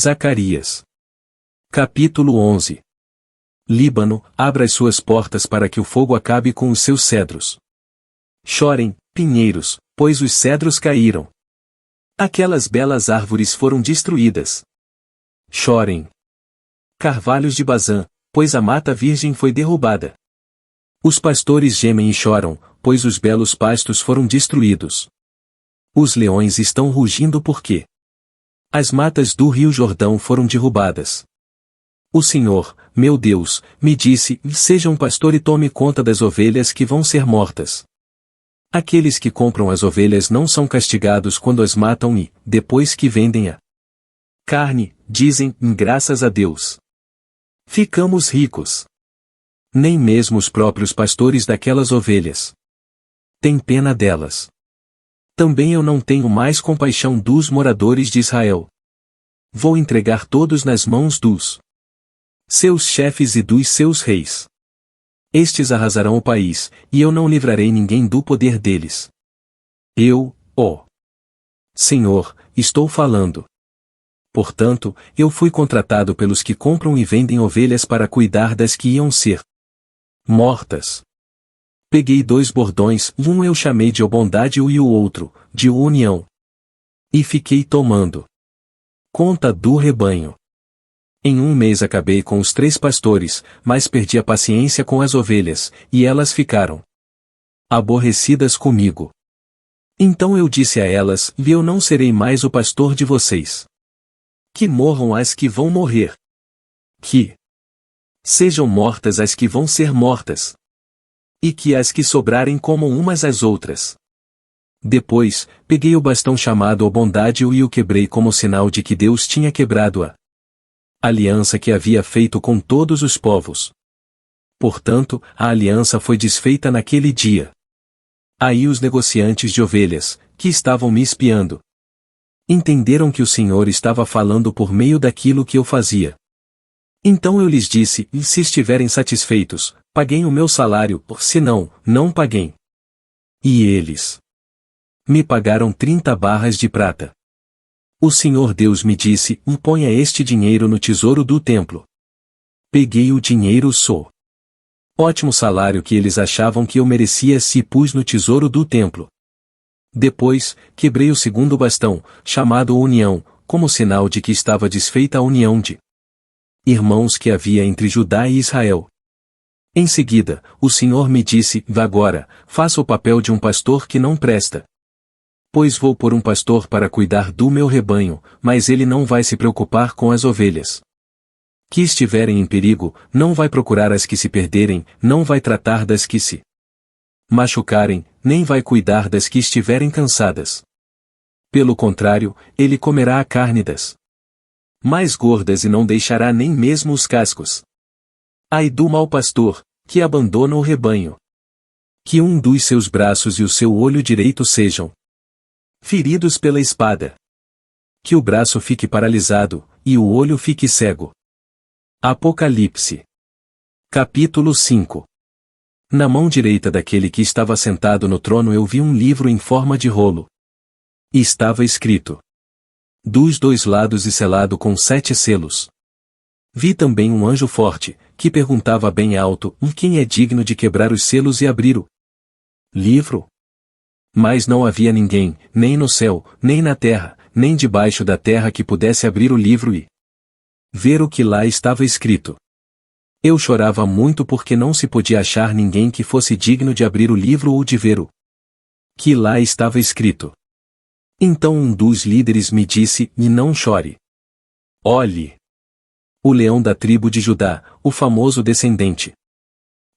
Zacarias. Capítulo 11. Líbano, abra as suas portas para que o fogo acabe com os seus cedros. Chorem, pinheiros, pois os cedros caíram. Aquelas belas árvores foram destruídas. Chorem, carvalhos de Bazã, pois a mata virgem foi derrubada. Os pastores gemem e choram, pois os belos pastos foram destruídos. Os leões estão rugindo porque as matas do rio Jordão foram derrubadas. O Senhor, meu Deus, me disse: seja um pastor e tome conta das ovelhas que vão ser mortas. Aqueles que compram as ovelhas não são castigados quando as matam e, depois que vendem a carne, dizem: graças a Deus, ficamos ricos. Nem mesmo os próprios pastores daquelas ovelhas têm pena delas. Também eu não tenho mais compaixão dos moradores de Israel. Vou entregar todos nas mãos dos seus chefes e dos seus reis. Estes arrasarão o país, e eu não livrarei ninguém do poder deles. Eu, ó Senhor, estou falando. Portanto, eu fui contratado pelos que compram e vendem ovelhas para cuidar das que iam ser mortas. Peguei 2 bordões, um eu chamei de bondade e o outro, de união. E fiquei tomando conta do rebanho. Em 1 mês acabei com os 3 pastores, mas perdi a paciência com as ovelhas, e elas ficaram aborrecidas comigo. Então eu disse a elas: eu não serei mais o pastor de vocês. Que morram as que vão morrer. Que sejam mortas as que vão ser mortas. E que as que sobrarem comam umas às outras. Depois, peguei o bastão chamado bondade e o quebrei como sinal de que Deus tinha quebrado a aliança que havia feito com todos os povos. Portanto, a aliança foi desfeita naquele dia. Aí os negociantes de ovelhas, que estavam me espiando, entenderam que o Senhor estava falando por meio daquilo que eu fazia. Então eu lhes disse: se estiverem satisfeitos, paguem o meu salário, se não, não paguem. E eles me pagaram 30 barras de prata. O Senhor Deus me disse: ponha este dinheiro no tesouro do templo. Peguei o dinheiro ótimo salário que eles achavam que eu merecia e pus no tesouro do templo. Depois, quebrei o segundo bastão, chamado união, como sinal de que estava desfeita a união de irmãos que havia entre Judá e Israel. Em seguida, o Senhor me disse: vá agora, faça o papel de um pastor que não presta. Pois vou pôr um pastor para cuidar do meu rebanho, mas ele não vai se preocupar com as ovelhas que estiverem em perigo, não vai procurar as que se perderem, não vai tratar das que se machucarem, nem vai cuidar das que estiverem cansadas. Pelo contrário, ele comerá a carne das mais gordas e não deixará nem mesmo os cascos. Ai do mau pastor, que abandona o rebanho. Que um dos seus braços e o seu olho direito sejam feridos pela espada. Que o braço fique paralisado, e o olho fique cego. Apocalipse. Capítulo 5. Na mão direita daquele que estava sentado no trono eu vi um livro em forma de rolo. E estava escrito dos 2 lados e selado com 7 selos. Vi também um anjo forte, que perguntava bem alto: quem é digno de quebrar os selos e abrir o livro? Mas não havia ninguém, nem no céu, nem na terra, nem debaixo da terra que pudesse abrir o livro e ver o que lá estava escrito. Eu chorava muito porque não se podia achar ninguém que fosse digno de abrir o livro ou de ver o que lá estava escrito. Então um dos líderes me disse: e não chore. Olhe! O leão da tribo de Judá, o famoso descendente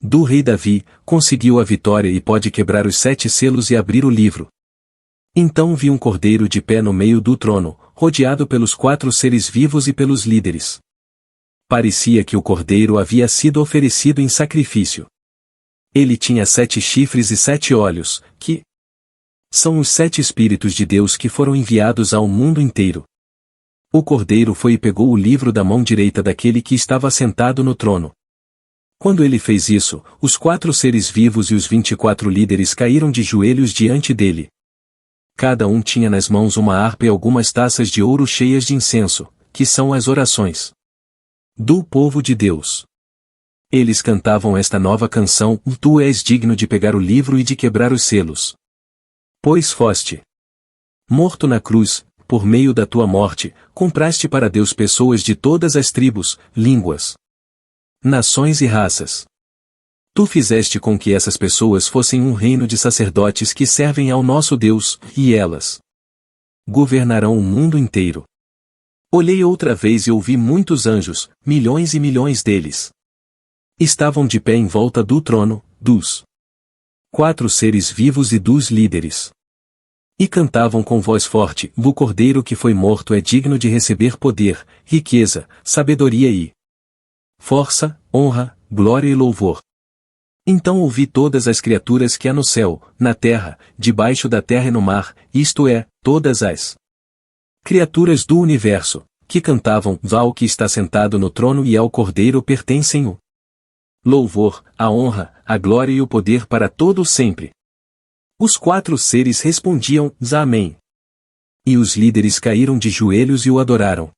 do rei Davi, conseguiu a vitória e pode quebrar os 7 selos e abrir o livro. Então vi um cordeiro de pé no meio do trono, rodeado pelos 4 seres vivos e pelos líderes. Parecia que o cordeiro havia sido oferecido em sacrifício. Ele tinha 7 chifres e 7 olhos, que são os 7 Espíritos de Deus que foram enviados ao mundo inteiro. O cordeiro foi e pegou o livro da mão direita daquele que estava sentado no trono. Quando ele fez isso, os 4 seres vivos e os 24 líderes caíram de joelhos diante dele. Cada um tinha nas mãos uma harpa e algumas taças de ouro cheias de incenso, que são as orações do povo de Deus. Eles cantavam esta nova canção: Tu és digno de pegar o livro e de quebrar os selos. Pois foste morto na cruz, por meio da tua morte, compraste para Deus pessoas de todas as tribos, línguas, nações e raças. Tu fizeste com que essas pessoas fossem um reino de sacerdotes que servem ao nosso Deus, e elas governarão o mundo inteiro. Olhei outra vez e ouvi muitos anjos, milhões e milhões deles. Estavam de pé em volta do trono, dos 4 seres vivos e dos líderes. E cantavam com voz forte: O Cordeiro que foi morto é digno de receber poder, riqueza, sabedoria e força, honra, glória e louvor. Então ouvi todas as criaturas que há no céu, na terra, debaixo da terra e no mar, isto é, todas as criaturas do universo, que cantavam: Ao que está sentado no trono e ao Cordeiro pertencem o louvor, a honra, a glória e o poder para todo o sempre. Os 4 seres respondiam: Amém. E os líderes caíram de joelhos e o adoraram.